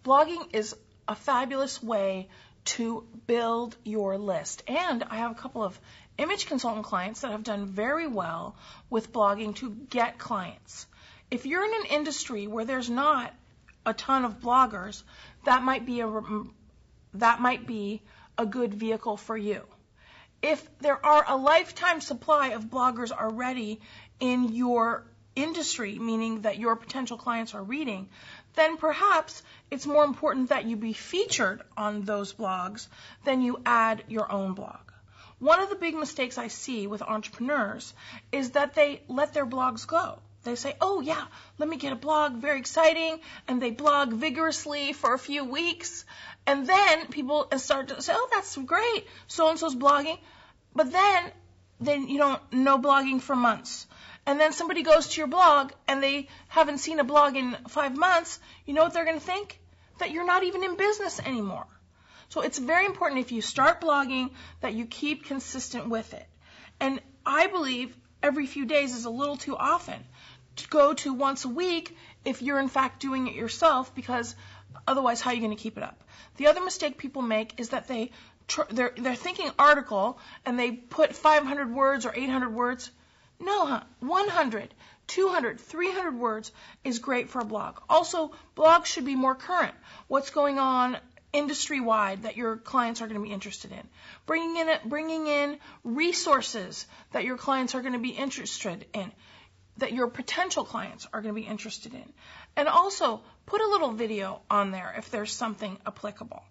blogging is a fabulous way to build your list. And I have a couple of image consultant clients that have done very well with blogging to get clients. If you're in an industry where there's not a ton of bloggers, that might be a good vehicle for you. If there are a lifetime supply of bloggers already in your industry, meaning that your potential clients are reading, then perhaps it's more important that you be featured on those blogs than you add your own blog. One of the big mistakes I see with entrepreneurs is that they let their blogs go. They say, oh yeah, let me get a blog, very exciting, and they blog vigorously for a few weeks, and then people start to say, oh, that's great, so-and-so's blogging, but then you don't know blogging for months. And then somebody goes to your blog and they haven't seen a blog in 5 months, you know what they're going to think? That you're not even in business anymore. So it's very important if you start blogging that you keep consistent with it. And I believe every few days is a little too often. To go to once a week if you're in fact doing it yourself, because otherwise how are you going to keep it up? The other mistake people make is that they're thinking article and they put 500 words or 800 words. No, 100, 200, 300 words is great for a blog. Also, blogs should be more current. What's going on industry-wide that your clients are going to be interested in. Bringing in resources that your clients are going to be interested in, that your potential clients are going to be interested in. And also, put a little video on there if there's something applicable.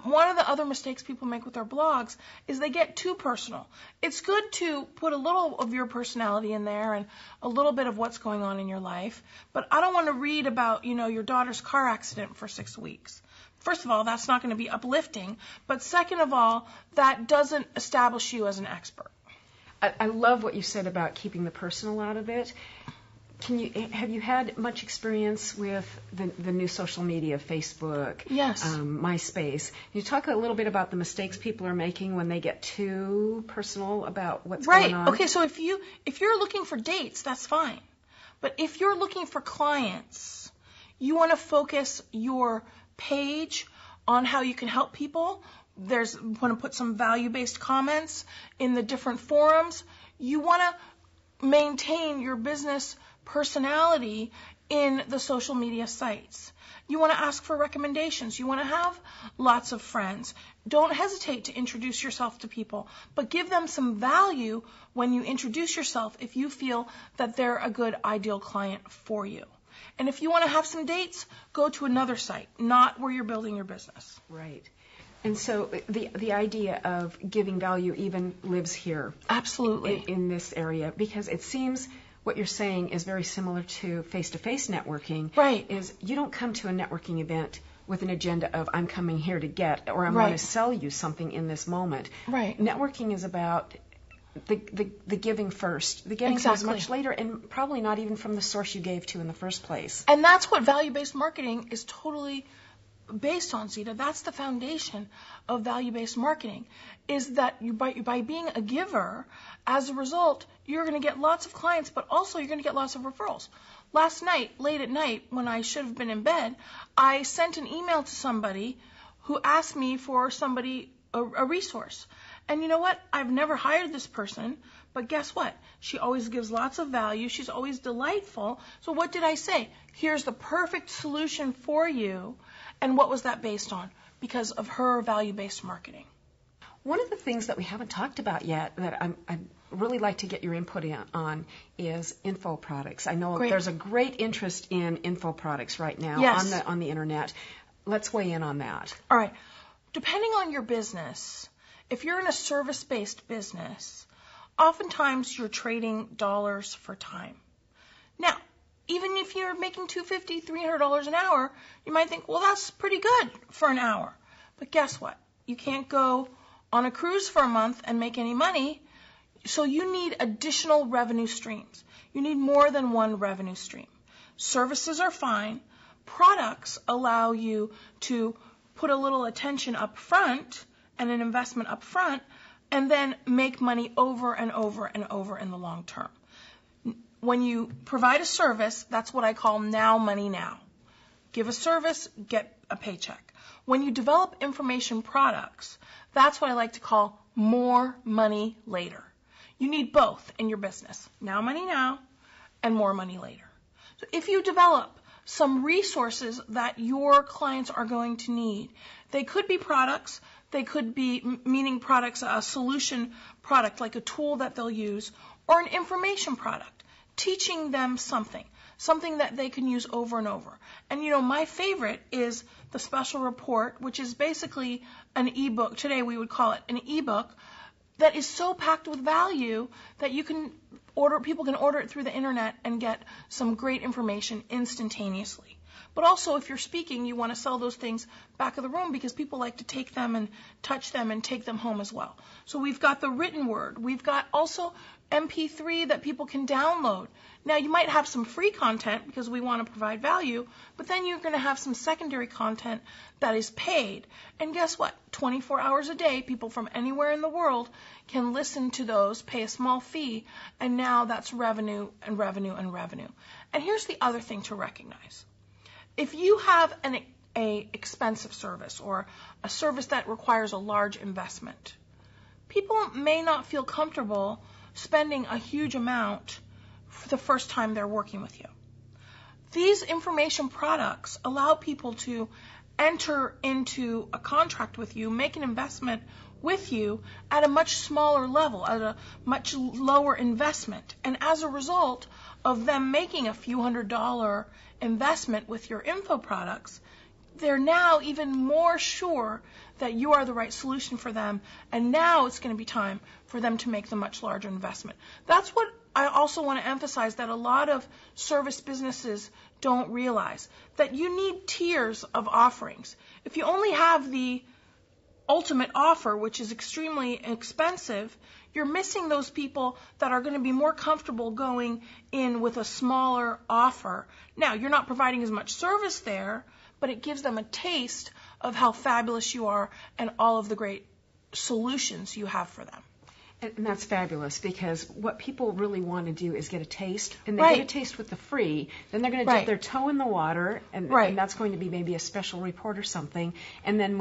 One of the other mistakes people make with their blogs is they get too personal. It's good to put a little of your personality in there and a little bit of what's going on in your life, but I don't want to read about, your daughter's car accident for 6 weeks. First of all, that's not going to be uplifting, but second of all, that doesn't establish you as an expert. I love what you said about keeping the personal out of it. Have you had much experience with the new social media, Facebook, yes, MySpace? Can you talk a little bit about the mistakes people are making when they get too personal about what's right. going on? Okay, so if you're looking for dates, that's fine. But if you're looking for clients, you want to focus your page on how you can help people. You want to put some value-based comments in the different forums. You want to maintain your business personality in the social media sites. You want to ask for recommendations. You want to have lots of friends. Don't hesitate to introduce yourself to people, but give them some value when you introduce yourself if you feel that they're a good ideal client for you. And if you want to have some dates, go to another site, not where you're building your business. Right. And so the idea of giving value even lives here. Absolutely. In this area, because it seems what you're saying is very similar to face-to-face networking. Right. Is you don't come to a networking event with an agenda of I'm coming here to get or I'm right. going to sell you something in this moment. Right. Networking is about the giving first. The getting exactly. comes much later and probably not even from the source you gave to in the first place. And that's what value-based marketing is totally based on, Zita. That's the foundation of value-based marketing, is that by being a giver, as a result, you're going to get lots of clients, but also you're going to get lots of referrals. Last night, late at night, when I should have been in bed, I sent an email to somebody who asked me for a resource. And you know what? I've never hired this person, but guess what? She always gives lots of value. She's always delightful. So what did I say? Here's the perfect solution for you. And what was that based on? Because of her value-based marketing. One of the things that we haven't talked about yet that I'd really like to get your input on is info products. I know there's a great interest in info products right now yes. on the internet. Let's weigh in on that. All right. Depending on your business, if you're in a service-based business, oftentimes you're trading dollars for time. Now, even if you're making $250, $300 an hour, you might think, well, that's pretty good for an hour. But guess what? You can't go on a cruise for a month and make any money, so you need additional revenue streams. You need more than one revenue stream. Services are fine. Products allow you to put a little attention up front and an investment up front, and then make money over and over and over in the long term. When you provide a service, that's what I call now money now. give a service, get a paycheck. When you develop information products, that's what I like to call more money later. You need both in your business. Now money now and more money later. So if you develop some resources that your clients are going to need, they could be products, they could be meaning products, a solution product like a tool that they'll use, or an information product, teaching them something that they can use over and over. And my favorite is the special report, which is basically an ebook. Today we would call it an ebook that is so packed with value that people can order it through the internet and get some great information instantaneously. But also, if you're speaking, you want to sell those things back of the room because people like to take them and touch them and take them home as well. So we've got the written word. We've got also MP3 that people can download. Now, you might have some free content because we want to provide value, but then you're going to have some secondary content that is paid. And guess what? 24 hours a day, people from anywhere in the world can listen to those, pay a small fee, and now that's revenue and revenue and revenue. And here's the other thing to recognize. If you have an expensive service or a service that requires a large investment, people may not feel comfortable spending a huge amount for the first time they're working with you. These information products allow people to enter into a contract with you, make an investment with you at a much smaller level, at a much lower investment. And as a result of them making a few $100 investment with your info products, they're now even more sure that you are the right solution for them, and now it's going to be time for them to make the much larger investment. That's what I also want to emphasize, that a lot of service businesses don't realize, that you need tiers of offerings. If you only have the ultimate offer, which is extremely expensive, you're missing those people that are going to be more comfortable going in with a smaller offer. Now, you're not providing as much service there, but it gives them a taste of how fabulous you are and all of the great solutions you have for them. And that's fabulous, because what people really want to do is get a taste, and they get a taste with the free. Then they're going to dip their toe in the water, and that's going to be maybe a special report or something, and then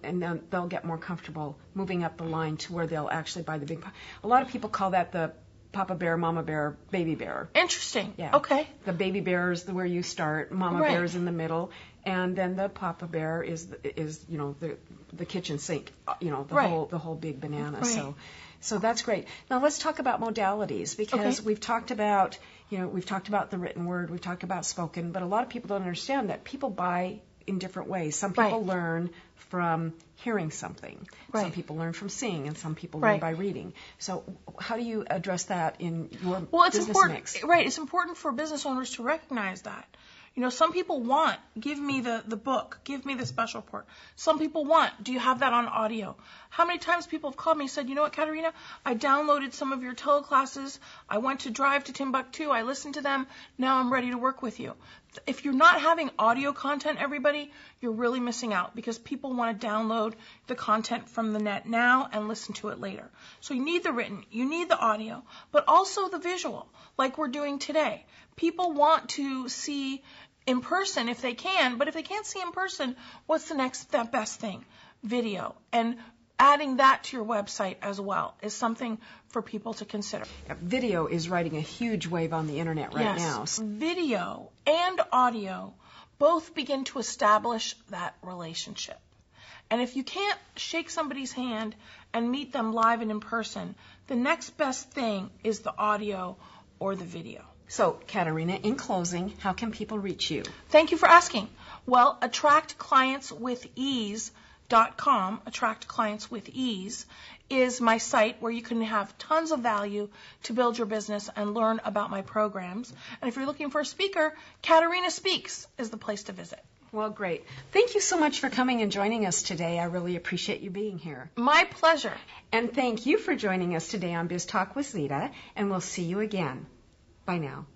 and then they'll get more comfortable moving up the line to where they'll actually buy the big. A lot of people call that the Papa Bear, Mama Bear, Baby Bear. Interesting. Yeah. Okay. The Baby Bear is where you start. Mama Bear is in the middle, and then the Papa Bear is the kitchen sink. The whole big banana. Right. So that's great. Now let's talk about modalities, because we've talked about the written word, we've talked about spoken, but a lot of people don't understand that people buy in different ways. Some people learn from hearing something. Some people learn from seeing, and some people learn by reading. So how do you address that in your business mix? Right. It's important for business owners to recognize that. Some people want, give me the book, give me the special report. Some people want, do you have that on audio? How many times people have called me and said, you know what, Catarina, I downloaded some of your teleclasses. I went to drive to Timbuktu. I listened to them. Now I'm ready to work with you. If you're not having audio content, everybody, you're really missing out, because people want to download the content from the net now and listen to it later. So you need the written, you need the audio, but also the visual, like we're doing today. People want to see in person if they can, but if they can't see in person, what's the best thing? Video. And adding that to your website as well is something for people to consider. Video is riding a huge wave on the internet right now. Video and audio both begin to establish that relationship. And if you can't shake somebody's hand and meet them live and in person, the next best thing is the audio or the video. So, Catarina, in closing, how can people reach you? Thank you for asking. Well, attractclientswithease.com, Attract Clients with Ease, is my site where you can have tons of value to build your business and learn about my programs. And if you're looking for a speaker, Catarina Speaks is the place to visit. Well, great. Thank you so much for coming and joining us today. I really appreciate you being here. My pleasure. And thank you for joining us today on Biz Talk with Zita, and we'll see you again. Bye now.